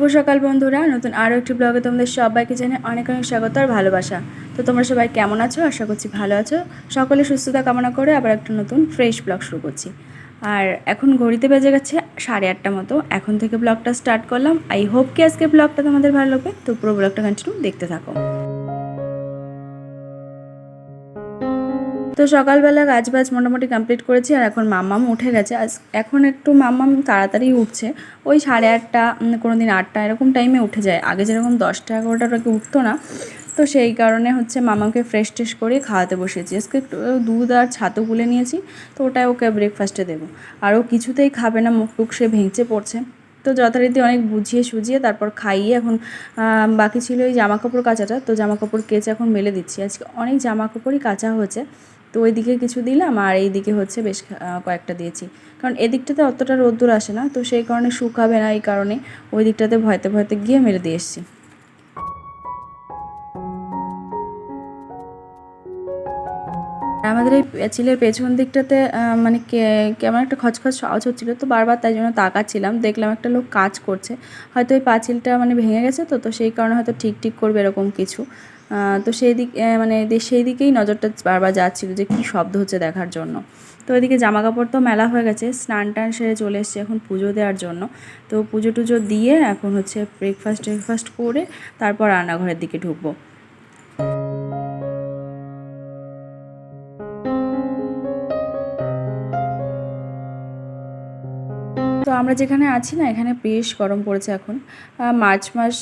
শুভ সকাল বন্ধুরা, নতুন আরও একটি ব্লগে তোমাদের সবাইকে জানাই অনেক অনেক স্বাগত আর ভালোবাসা। তো তোমরা সবাই কেমন আছো? আশা করছি ভালো আছো। সকলে সুস্থতা কামনা করে আবার একটা নতুন ফ্রেশ ব্লগ শুরু করছি। আর এখন ঘড়িতে বেজে গেছে 8:30 মতো। এখন থেকে ব্লগটা স্টার্ট করলাম। আই হোপ কি আজকে ব্লগটা তোমাদের ভালো লাগবে। তো পুরো ব্লগটা কন্টিনিউ দেখতে থাকো। তো সকালবেলা কাজবাজ মোটামুটি কমপ্লিট করেছি আর এখন মাম্মাম উঠে গেছে। এখন একটু মাম্মাম তাড়াতাড়ি উঠছে, ওই 8:30 কোনো দিন 8টা এরকম টাইমে উঠে যায়। আগে যেরকম 10টা 11টার আগে উঠতো না। তো সেই কারণে হচ্ছে মামাকে ফ্রেশ ট্রেশ করে খাওয়াতে বসেছি। আজকে একটু দুধ আর ছাতু গুলে নিয়েছি, তো ওটাই ওকে ব্রেকফাস্টে দেবো। আর ও কিছুতেই খাবে না, মুখ টুক সে ভেঙচে পড়ছে। তো যথারীতি অনেক বুঝিয়ে সুঝিয়ে তারপর খাইয়ে এখন বাকি ছিল এই জামাকাপড় কাচাটা। তো জামাকাপড় কেচে এখন মেলে দিচ্ছি। আজকে অনেক জামাকাপড়ই কাচা হয়েছে। তো ওই দিকে কিছু দিলাম আর এই দিকে হচ্ছে বেশ কয়েকটা দিয়েছি, কারণ এদিকটাতে অতটা রোদ্দুর আসে না, তো সেই কারণে শুকাবে না, এই কারণে ওই দিকটাতে ভয়তে ভয়তে গিয়ে মেরে দিয়ে এসেছি। আমাদের এই পাঁচিলের পেছন দিকটাতে মানে কেমন একটা খচখচ আওয়াজ হচ্ছিলো, তো বারবার তাই জন্য তাকাচ্ছিলাম। দেখলাম একটা লোক কাজ করছে, হয়তো ওই পাঁচিলটা মানে ভেঙে গেছে, তো সেই কারণে হয়তো ঠিক করবে এরকম কিছু। তো সেই দিক মানে সেই দিকেই নজরটা বারবার যাচ্ছিলো যে কী শব্দ হচ্ছে দেখার জন্য। তো ওইদিকে জামা কাপড় তো মেলা হয়ে গেছে, স্নান টান সেরে চলে এসেছে এখন পুজো দেওয়ার জন্য। তো পুজো টুজো দিয়ে এখন হচ্ছে ব্রেকফাস্ট করে তারপর রান্নাঘরের দিকে ঢুকবো। তো আমরা যেখানে আছি না, এখানে বেশ গরম পড়েছে এখন। মার্চ মাস,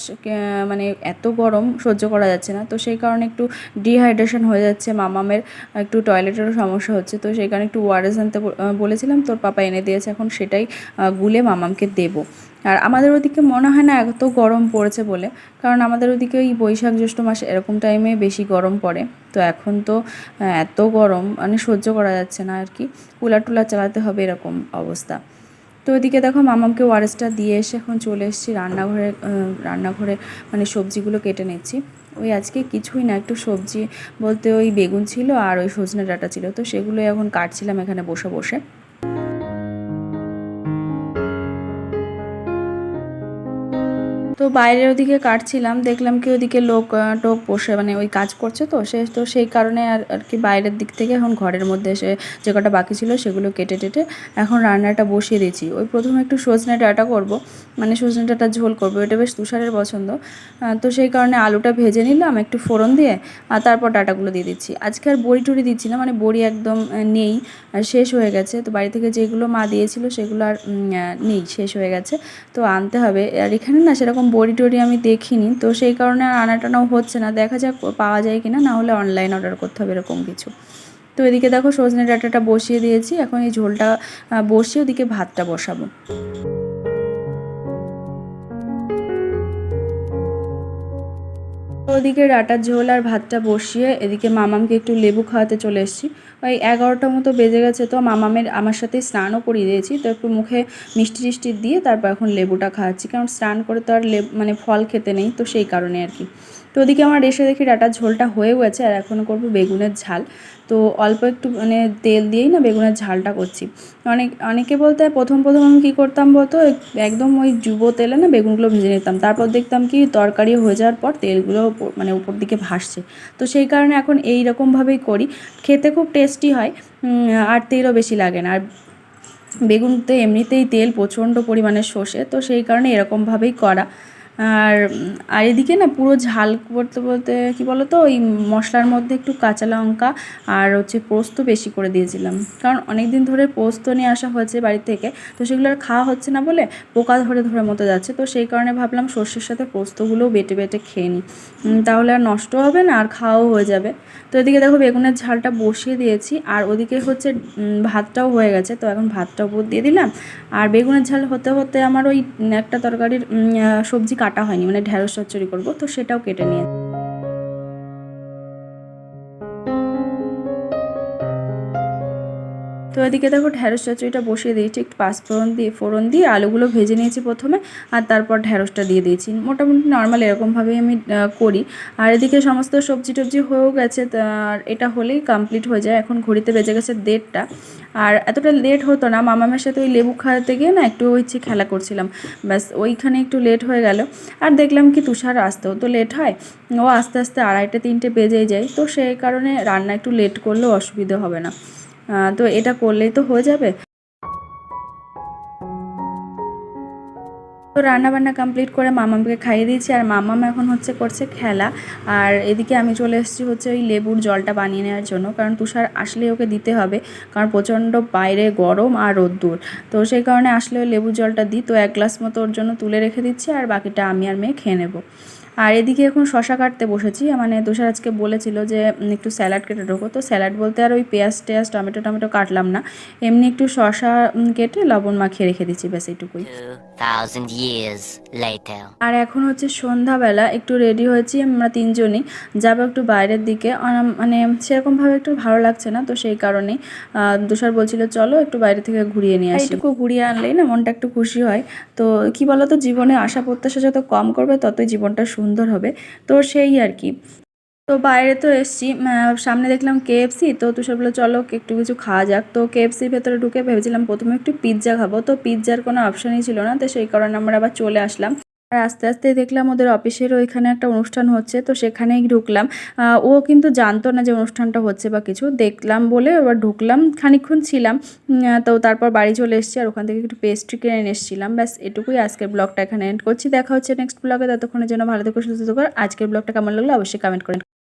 মানে এত গরম সহ্য করা যাচ্ছে না। তো সেই কারণে একটু ডিহাইড্রেশন হয়ে যাচ্ছে মামামের, একটু টয়লেটেরও সমস্যা হচ্ছে। তো সেই কারণে একটু ওআরএস আনতে বলেছিলাম, তোর পাপা এনে দিয়েছে। এখন সেটাই গুলে মামামকে দেবো। আর আমাদের ওদিকে মনে হয় না এত গরম পড়েছে বলে, কারণ আমাদের ওদিকে ওই বৈশাখ জ্যৈষ্ঠ মাসে এরকম টাইমে বেশি গরম পড়ে। তো এখন তো এত গরম মানে সহ্য করা যাচ্ছে না আর কি, কুলার টুলার চালাতে হবে এরকম অবস্থা। তো ওইদিকে দেখো মামামকে ওআরএসটা দিয়ে এসে এখন চলে এসেছি রান্নাঘরে মানে সবজিগুলো কেটে নিচ্ছি। ওই আজকে কিছুই না, একটু সবজি বলতে ওই বেগুন ছিল আর ওই সজনে ডাঁটা ছিল, তো সেগুলোই এখন কাটছিলাম এখানে বসে বসে। তো বাইরের ওদিকে কাটছিলাম, দেখলাম কি ওদিকে লোক টোক বসে মানে ওই কাজ করছে, তো সেই কারণে আর কি বাইরের দিক থেকে এখন ঘরের মধ্যে এসে যে কটা বাকি ছিল সেগুলো কেটে টেটে এখন রান্নাটা বসিয়ে দিয়েছি। ওই প্রথমে একটু সজনে ডাঁটা করব, মানে সজনে ডাঁটা ঝোল করব, এটা বেশ তুষারের পছন্দ। তো সেই কারণে আলুটা ভেজে নিলাম একটু ফোড়ন দিয়ে, আর তারপর ডাঁটাগুলো দিয়ে দিচ্ছি। আজকে আর বড়ি টড়ি দিচ্ছি না, মানে বড়ি একদম নেই, শেষ হয়ে গেছে। তো বাড়ি থেকে যেগুলো মা দিয়েছিল সেগুলো আর নেই, শেষ হয়ে গেছে। তো আনতে হবে। আর এখানে না সেরকম বড়ি টড়ি আমি দেখিনি, তো সেই কারণে আর আনা টানাও হচ্ছে না। দেখা যাক পাওয়া যায় কিনা, না হলে অনলাইন অর্ডার করতে হবে এরকম কিছু। তো এদিকে দেখো সজনে ডাঁটাটা বসিয়ে দিয়েছি, এখন এই ঝোলটা বসিয়ে ওদিকে ভাতটা বসাবো। ওদিকে ডাঁটার ঝোল আর ভাতটা বসিয়ে এদিকে মামামকে একটু লেবু খাওয়াতে চলে এসেছি। ওই 11টা মতো বেজে গেছে, তো মামামের আমার সাথেই স্নানও করিয়ে দিয়েছি। তো একটু মুখে মিষ্টি টিষ্টি দিয়ে তারপর এখন লেবুটা খাওয়াচ্ছি, কারণ স্নান করে তো আর মানে ফল খেতে নেই, তো সেই কারণে আর কি। তো ওদিকে আমার এসে দেখি ডাঁটার ঝোলটা হয়েও গেছে, আর এখন করবো বেগুনের ঝাল। তো অল্প একটু মানে তেল দিয়েই না বেগুনের ঝালটা করছি। অনেকে বলতে প্রথম আমি কী করতাম বলতো, একদম ওই ডুবো তেলে না বেগুনগুলো ভেজে নিতাম, তারপর দেখতাম কি তরকারি হয়ে যাওয়ার পর তেলগুলো মানে উপর দিকে ভাসছে। তো সেই কারণে এখন এই রকমভাবেই করি, খেতে খুব টেস্টি হয়, আর তেলও বেশি লাগে না। আর বেগুনতে এমনিতেই তেল প্রচণ্ড পরিমাণে শোষে, তো সেই কারণে এরকমভাবেই করা। আর আর এদিকে না পুরো ঝাল করতে বলতে কী বলো তো, ওই মশলার মধ্যে একটু কাঁচা লঙ্কা আর হচ্ছে পোস্ত বেশি করে দিয়েছিলাম, কারণ অনেক দিন ধরে পোস্ত নিয়ে আসা হয়েছে বাড়ি থেকে, তো সেগুলো আর খাওয়া হচ্ছে না বলে পোকা ধরে মতো যাচ্ছে। তো সেই কারণে ভাবলাম সর্ষের সাথে পোস্তগুলোও বেটে বেটে খেয়ে নিই, তাহলে আর নষ্ট হবে না আর খাওয়াও হয়ে যাবে। তো এদিকে দেখো বেগুনের ঝালটা বসিয়ে দিয়েছি, আর ওদিকে হচ্ছে ভাতটাও হয়ে গেছে। তো এখন ভাতটা উপর দিয়ে দিলাম, আর বেগুনের ঝাল হতে হতে আমার ওই একটা তরকারির সবজি কাটা হয়নি, মানে ঢ্যাঁড়স চচ্চড়ি করবো, তো সেটাও কেটে নিয়ে। তো তো এদিকে দেখো ঢ্যাঁড়স চচ্চড়িটা বসিয়ে দিয়েছি, একটু ফোড়ন দিয়ে আলুগুলো ভেজে নিয়েছি প্রথমে, আর তারপর ঢ্যাঁড়সটা দিয়ে দিয়েছি। মোটামুটি নর্মাল এরকমভাবেই আমি করি। আর এদিকে সমস্ত সবজি টবজি হয়েও গেছে, আর এটা হলেই কমপ্লিট হয়ে যায়। এখন ঘড়িতে বেজে গেছে 1:30। আর এতটা লেট হতো না, মামামের সাথে ওই লেবু খাওয়াতে গিয়ে না একটু হচ্ছে খেলা করছিলাম, ব্যাস ওইখানে একটু লেট হয়ে গেল। আর দেখলাম কি তুষার আসতেও তো লেট হয়, ও আস্তে আস্তে 2:30-3টে বেজেই যায়, তো সেই কারণে রান্না একটু লেট করলেও অসুবিধে হবে না। তো এটা করলেই তো হয়ে যাবে। তো রান্নাবান্না কমপ্লিট করে মামামকে খাইয়ে দিয়েছি, আর মামাম এখন হচ্ছে করছে খেলা। আর এদিকে আমি চলে এসেছি হচ্ছে ওই লেবুর জলটা বানিয়ে নেওয়ার জন্য, কারণ তুষার আসলে ওকে দিতে হবে, কারণ প্রচণ্ড বাইরে গরম আর রোদ্দুর। তো সেই কারণে আসলে ওই লেবুর জলটা দিই। তো 1 গ্লাস মতো ওর জন্য তুলে রেখে দিচ্ছি, আর বাকিটা আমি আর মেয়ে খেয়ে নেবো। আর এদিকে এখন শশা কাটতে বসেছি, মানে তুষার আজকে বলেছিল যে একটু স্যালাড কেটে ঢোকো, তো স্যালাড বলতে আর ওই পেঁয়াজ টেয়াজ টমেটো কাটলাম না, এমনি একটু শশা কেটে লবণ মাখিয়ে রেখে দিচ্ছি, ব্যাস এইটুকুই। 2000 years later. আর এখন হচ্ছে সন্ধ্যাবেলা, একটু রেডি হয়েছি, আমরা 3জনই যাবো একটু বাইরের দিকে। মানে সেরকমভাবে একটু ভালো লাগছে না, তো সেই কারণেই তুষার বলছিল চলো একটু বাইরে থেকে ঘুরিয়ে নিয়ে আসি। একটু ঘুরিয়ে আনলেই না মনটা একটু খুশি হয়। তো কি বলতো, জীবনে আশা প্রত্যাশা যত কম করবে ততই জীবনটা সুন্দর হবে, তো সেই আর কি। তো বাইরে তো এসছি, সামনে দেখলাম KFC, তো তুষার বললো চলো একটু কিছু খাওয়া যাক। তো KFCর ভেতরে ঢুকে ভেবেছিলাম প্রথমে একটু পিৎজা খাবো, তো পিৎজার কোনো অপশানই ছিল না, তো সেই কারণে আমরা আবার চলে আসলাম। আর আস্তে আস্তে দেখলাম ওদের অফিসের ওইখানে একটা অনুষ্ঠান হচ্ছে, তো সেখানেই ঢুকলাম। ও কিন্তু জানতো না যে অনুষ্ঠানটা হচ্ছে বা কিছু, দেখলাম বলে এবার ঢুকলাম, খানিকক্ষণ ছিলাম। তো তারপর বাড়ি চলে এসেছি, আর ওখান থেকে একটু পেস্ট্রি কিনে নিয়ে এসেছিলাম। ব্যাস এটুকুই, আজকের ব্লগটা এখানে এন্ড করছি। দেখা হচ্ছে নেক্সট ব্লগে, ততক্ষণের জন্য ভালো থেকো, সুস্থ থেকো। আজকের ব্লগটা কেমন লাগলো অবশ্যই কমেন্ট করে।